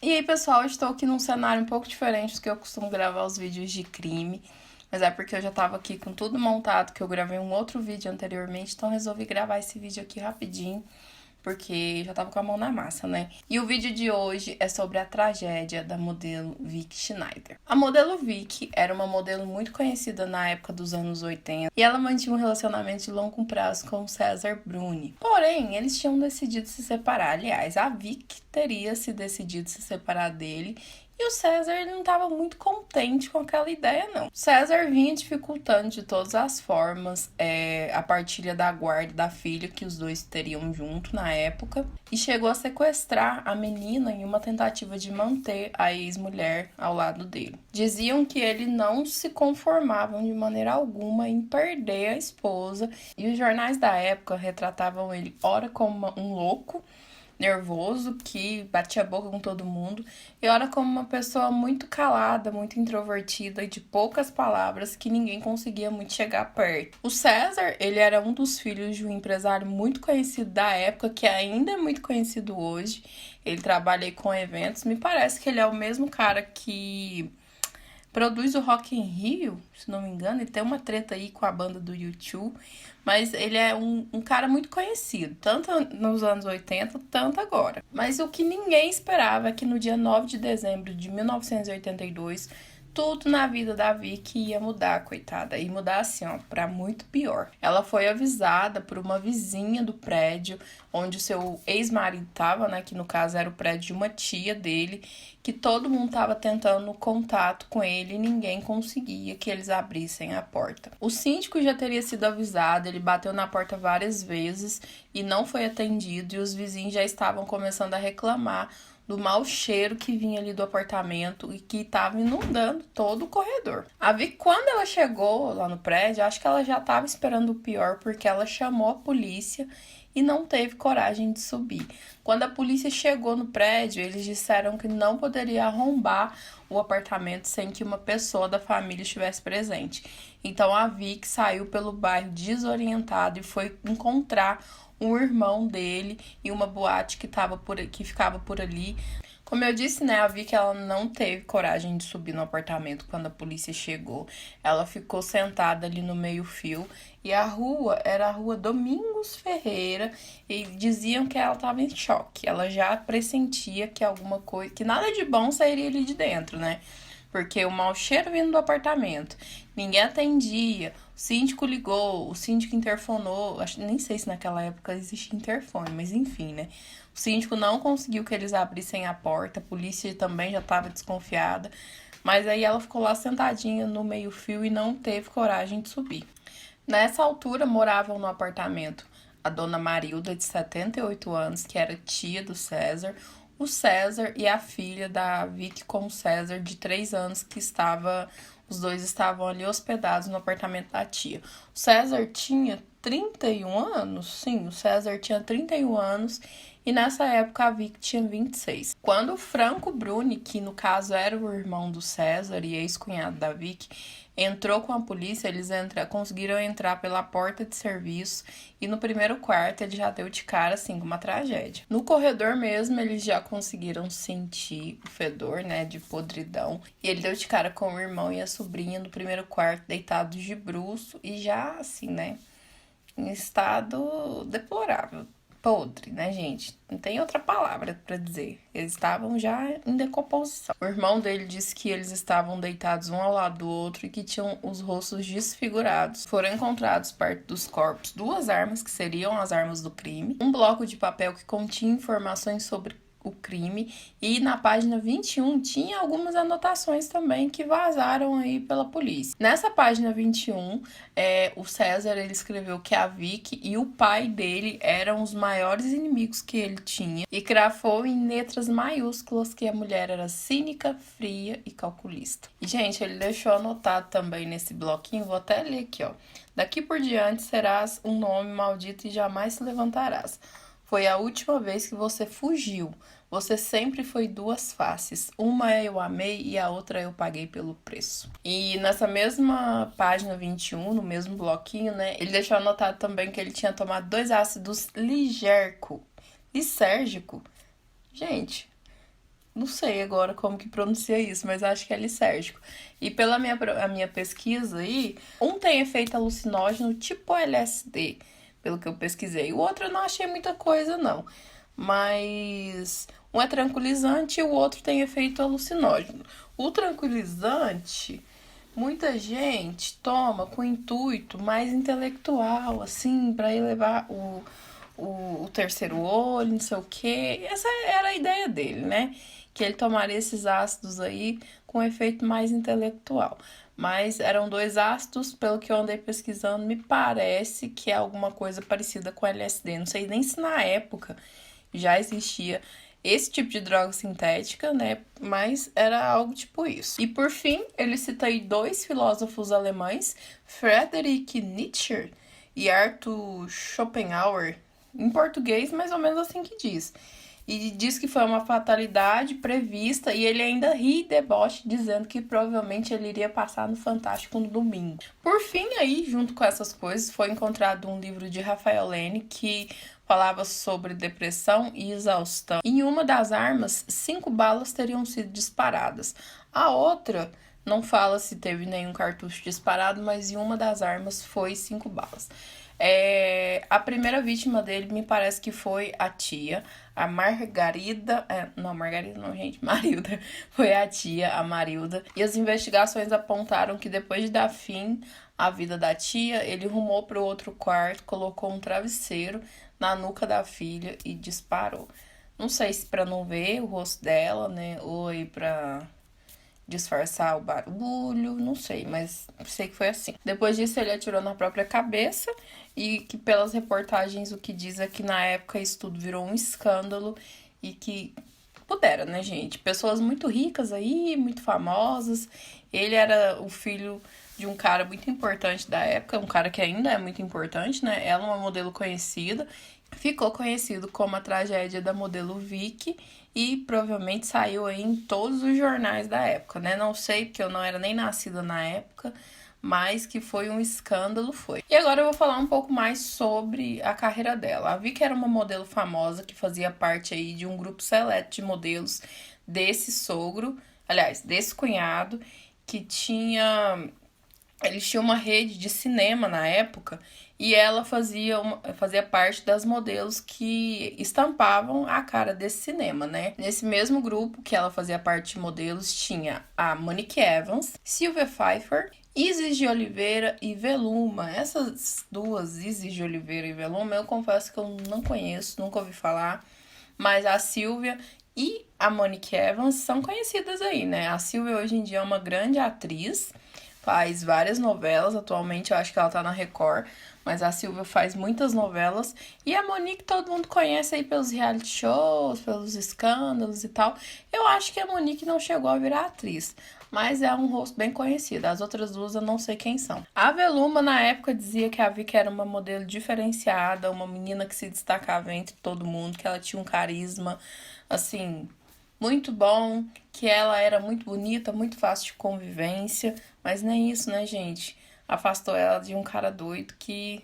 E aí, pessoal, eu estou aqui num cenário um pouco diferente do que eu costumo gravar os vídeos de crime. Mas é porque eu já tava aqui com tudo montado, que eu gravei um outro vídeo anteriormente, então resolvi gravar esse vídeo aqui rapidinho, porque já tava com a mão na massa, né? E o vídeo de hoje é sobre a tragédia da modelo Vicky Schneider. A modelo Vicky era uma modelo muito conhecida na época dos anos 80 e ela mantinha um relacionamento de longo prazo com o César Bruni. Porém, eles tinham decidido se separar. Aliás, a Vicky teria se decidido se separar dele. E o César ele não estava muito contente com aquela ideia, não. O César vinha dificultando de todas as formas a partilha da guarda da filha que os dois teriam junto na época. E chegou a sequestrar a menina em uma tentativa de manter a ex-mulher ao lado dele. Diziam que ele não se conformavam de maneira alguma em perder a esposa. E os jornais da época retratavam ele ora como um louco, nervoso, que batia a boca com todo mundo, e ora como uma pessoa muito calada, muito introvertida e de poucas palavras que ninguém conseguia muito chegar perto. O César, ele era um dos filhos de um empresário muito conhecido da época, que ainda é muito conhecido hoje. Ele trabalha aí com eventos, me parece que ele é o mesmo cara que produz o Rock in Rio, se não me engano. Ele tem uma treta aí com a banda do U2, mas ele é um cara muito conhecido, tanto nos anos 80, tanto agora. Mas o que ninguém esperava é que no dia 9 de dezembro de 1982, tudo na vida da Vicky ia mudar, coitada. Ia mudar assim, ó, pra muito pior. Ela foi avisada por uma vizinha do prédio onde o seu ex-marido tava, né? Que no caso era o prédio de uma tia dele, que todo mundo tava tentando contato com ele e ninguém conseguia que eles abrissem a porta. O síndico já teria sido avisado, ele bateu na porta várias vezes e não foi atendido, e os vizinhos já estavam começando a reclamar do mau cheiro que vinha ali do apartamento e que estava inundando todo o corredor. A Vicky, quando ela chegou lá no prédio, acho que ela já estava esperando o pior, porque ela chamou a polícia e não teve coragem de subir. Quando a polícia chegou no prédio, eles disseram que não poderia arrombar o apartamento sem que uma pessoa da família estivesse presente. Então a Vicky saiu pelo bairro desorientada e foi encontrar um irmão dele em uma boate que ficava por ali. Como eu disse, né, a Vicky, ela não teve coragem de subir no apartamento quando a polícia chegou. Ela ficou sentada ali no meio-fio e a rua era a rua Domingos Ferreira e diziam que ela estava em choque. Ela já pressentia que alguma coisa, que nada de bom sairia ali de dentro, né? Porque o mau cheiro vindo do apartamento, ninguém atendia, o síndico ligou, o síndico interfonou, nem sei se naquela época existia interfone, mas enfim, né? O síndico não conseguiu que eles abrissem a porta, a polícia também já estava desconfiada, mas aí ela ficou lá sentadinha no meio-fio e não teve coragem de subir. Nessa altura moravam no apartamento a dona Marilda, de 78 anos, que era tia do César, o César e a filha da Vicky com o César, de 3 anos, os dois estavam ali hospedados no apartamento da tia. O César tinha 31 anos, sim, o César tinha 31 anos e nessa época a Vicky tinha 26. Quando o Franco Bruni, que no caso era o irmão do César e ex-cunhado da Vicky, entrou com a polícia, eles conseguiram entrar pela porta de serviço e no primeiro quarto ele já deu de cara, assim, com uma tragédia. No corredor mesmo, eles já conseguiram sentir o fedor, né, de podridão. E ele deu de cara com o irmão e a sobrinha no primeiro quarto, deitados de bruço e já, assim, né, em estado deplorável. Podre, né, gente? Não tem outra palavra pra dizer. Eles estavam já em decomposição. O irmão dele disse que eles estavam deitados um ao lado do outro e que tinham os rostos desfigurados. Foram encontrados perto dos corpos 2 armas, que seriam as armas do crime, um bloco de papel que continha informações sobre o crime, e na página 21 tinha algumas anotações também que vazaram aí pela polícia. Nessa página 21, o César, ele escreveu que a Vicky e o pai dele eram os maiores inimigos que ele tinha e grafou em letras maiúsculas que a mulher era cínica, fria e calculista. E, gente, ele deixou anotado também nesse bloquinho, vou até ler aqui, ó. Daqui por diante serás um nome maldito e jamais se levantarás. Foi a última vez que você fugiu. Você sempre foi 2 faces. Uma eu amei e a outra eu paguei pelo preço. E nessa mesma página 21, no mesmo bloquinho, né, ele deixou anotado também que ele tinha tomado 2 ácidos lisérgico. Gente, Não sei agora como que pronuncia isso, mas acho que é lisérgico. E pela a minha pesquisa aí, um tem efeito alucinógeno tipo LSD, pelo que eu pesquisei. O outro eu não achei muita coisa, não. Mas um é tranquilizante e o outro tem efeito alucinógeno. O tranquilizante, muita gente toma com intuito mais intelectual, assim, para elevar o terceiro olho, não sei o quê. Essa era a ideia dele, né? Que ele tomaria esses ácidos aí com efeito mais intelectual. Mas eram dois ácidos, pelo que eu andei pesquisando, me parece que é alguma coisa parecida com LSD. Não sei nem se na época já existia esse tipo de droga sintética, né? Mas era algo tipo isso. E por fim, ele cita aí dois filósofos alemães, Friedrich Nietzsche e Arthur Schopenhauer, em português, mais ou menos assim que diz. E diz que foi uma fatalidade prevista e ele ainda ri e deboche, dizendo que provavelmente ele iria passar no Fantástico no domingo. Por fim, aí, junto com essas coisas, foi encontrado um livro de Rafael Lene que falava sobre depressão e exaustão. Em uma das armas, 5 balas teriam sido disparadas. A outra não fala se teve nenhum cartucho disparado, mas em uma das armas foi 5 balas. A primeira vítima dele me parece que foi a tia, a Margarida. Não, Margarida não, gente, Marilda. Foi a tia, a Marilda. E as investigações apontaram que depois de dar fim à vida da tia, ele rumou para o outro quarto, colocou um travesseiro na nuca da filha e disparou. Não sei se para não ver o rosto dela, né, ou aí para disfarçar o barulho, não sei, mas sei que foi assim. Depois disso, ele atirou na própria cabeça e que pelas reportagens o que diz é que na época isso tudo virou um escândalo e que pudera, né, gente? Pessoas muito ricas aí, muito famosas. Ele era o filho de um cara muito importante da época, um cara que ainda é muito importante, né? Ela é uma modelo conhecida. Ficou conhecido como a tragédia da modelo Vicky e provavelmente saiu aí em todos os jornais da época, né? Não sei, porque eu não era nem nascida na época, mas que foi um escândalo, foi. E agora eu vou falar um pouco mais sobre a carreira dela. A Vicky era uma modelo famosa que fazia parte aí de um grupo seleto de modelos desse sogro, aliás, desse cunhado, que tinha... Eles tinham uma rede de cinema na época e ela fazia parte das modelos que estampavam a cara desse cinema, né? Nesse mesmo grupo que ela fazia parte de modelos tinha a Monique Evans, Sylvia Pfeiffer, Isis de Oliveira e Veluma. Essas duas, Isis de Oliveira e Veluma, eu confesso que eu não conheço, nunca ouvi falar, mas a Sylvia e a Monique Evans são conhecidas aí, né? A Sylvia hoje em dia é uma grande atriz, faz várias novelas, atualmente eu acho que ela tá na Record, mas a Silvia faz muitas novelas, e a Monique todo mundo conhece aí pelos reality shows, pelos escândalos e tal. Eu acho que a Monique não chegou a virar atriz, mas é um rosto bem conhecido. As outras duas eu não sei quem são. A Veluma, na época, dizia que a Vicky era uma modelo diferenciada, uma menina que se destacava entre todo mundo, que ela tinha um carisma, assim, muito bom, que ela era muito bonita, muito fácil de convivência, mas nem isso, né, gente? Afastou ela de um cara doido que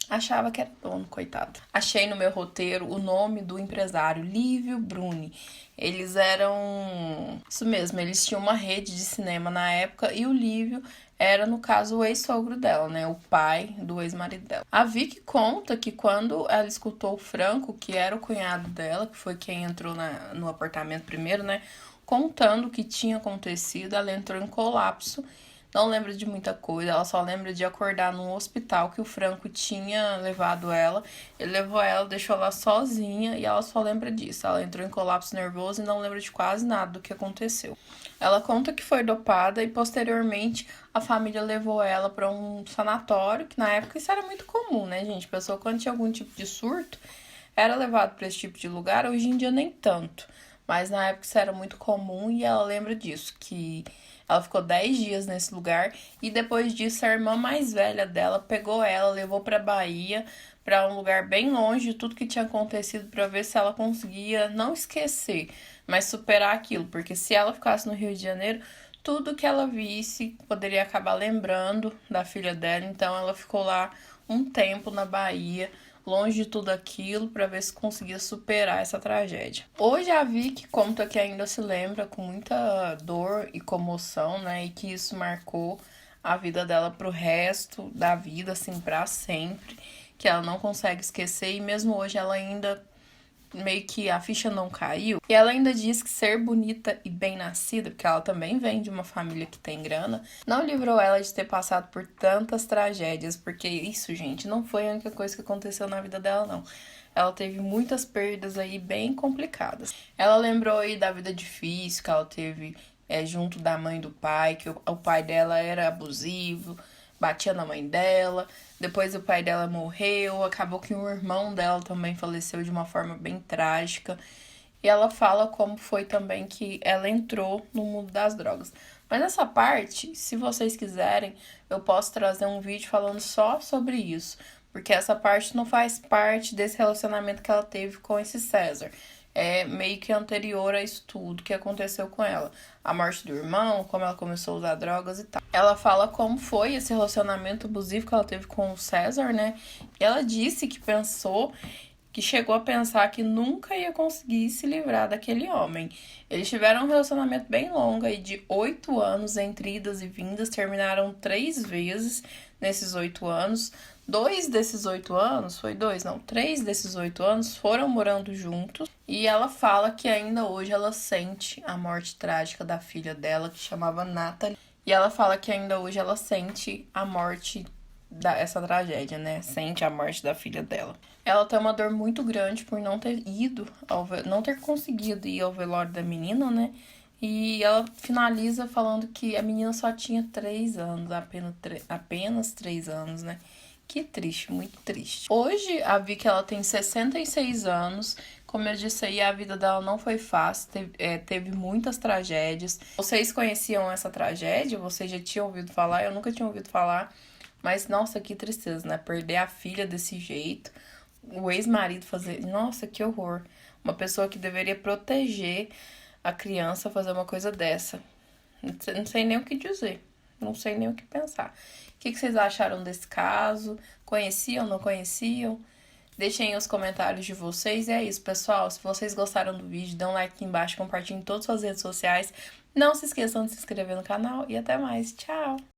achava que era dono, coitado. Achei no meu roteiro o nome do empresário, Lívio Bruni. Eles eram... Isso mesmo, eles tinham uma rede de cinema na época e o Lívio era, no caso, o ex-sogro dela, né? O pai do ex-marido dela. A Vicky conta que quando ela escutou o Franco, que era o cunhado dela, que foi quem entrou no apartamento primeiro, né? Contando o que tinha acontecido, ela entrou em colapso. Não lembra de muita coisa, ela só lembra de acordar num hospital que o Franco tinha levado ela. Ele levou ela, deixou ela sozinha e ela só lembra disso. Ela entrou em colapso nervoso e não lembra de quase nada do que aconteceu. Ela conta que foi dopada e posteriormente a família levou ela para um sanatório, que na época isso era muito comum, né, gente? A pessoa quando tinha algum tipo de surto era levado para esse tipo de lugar, hoje em dia nem tanto. Mas na época isso era muito comum e ela lembra disso, que ela ficou 10 dias nesse lugar e depois disso a irmã mais velha dela pegou ela, levou pra Bahia, pra um lugar bem longe de tudo que tinha acontecido pra ver se ela conseguia não esquecer, mas superar aquilo, porque se ela ficasse no Rio de Janeiro, tudo que ela visse poderia acabar lembrando da filha dela, então ela ficou lá um tempo na Bahia, longe de tudo aquilo, para ver se conseguia superar essa tragédia. Hoje a Vicky conta que ainda se lembra com muita dor e comoção, né, e que isso marcou a vida dela pro resto da vida, assim, pra sempre, que ela não consegue esquecer, e mesmo hoje ela ainda meio que a ficha não caiu. E ela ainda diz que ser bonita e bem-nascida, porque ela também vem de uma família que tem grana, não livrou ela de ter passado por tantas tragédias, porque isso, gente, não foi a única coisa que aconteceu na vida dela, não. Ela teve muitas perdas aí bem complicadas. Ela lembrou aí da vida difícil que ela teve junto da mãe e do pai, que o pai dela era abusivo, batia na mãe dela. Depois o pai dela morreu, acabou que o irmão dela também faleceu de uma forma bem trágica. E ela fala como foi também que ela entrou no mundo das drogas. Mas essa parte, se vocês quiserem, eu posso trazer um vídeo falando só sobre isso. Porque essa parte não faz parte desse relacionamento que ela teve com esse César. É meio que anterior a isso tudo que aconteceu com ela. A morte do irmão, como ela começou a usar drogas e tal. Ela fala como foi esse relacionamento abusivo que ela teve com o César, né? E ela disse que chegou a pensar que nunca ia conseguir se livrar daquele homem. Eles tiveram um relacionamento bem longo, aí de 8 anos, entre idas e vindas, terminaram 3 vezes nesses 8 anos. 2 desses 8 anos, foi 2, não, 3 desses 8 anos foram morando juntos. E ela fala que ainda hoje ela sente a morte trágica da filha dela, que chamava Natalie. E ela fala que ainda hoje ela sente a morte essa tragédia, né? Sente a morte da filha dela. Ela tem uma dor muito grande por não ter não ter conseguido ir ao velório da menina, né? E ela finaliza falando que a menina só tinha 3 anos, apenas 3 anos, né? Que triste, muito triste. Hoje, a Vicky, ela tem 66 anos. Como eu disse aí, a vida dela não foi fácil, teve muitas tragédias. Vocês conheciam essa tragédia? Vocês já tinham ouvido falar? Eu nunca tinha ouvido falar. Mas, nossa, que tristeza, né? Perder a filha desse jeito. O ex-marido fazer... Nossa, que horror. Uma pessoa que deveria proteger a criança fazer uma coisa dessa. Não sei nem o que dizer. Não sei nem o que pensar. O que vocês acharam desse caso? Conheciam, não conheciam? Deixem aí os comentários de vocês. E é isso, pessoal. Se vocês gostaram do vídeo, dê um like aqui embaixo, compartilhem em todas as suas redes sociais. Não se esqueçam de se inscrever no canal e até mais. Tchau!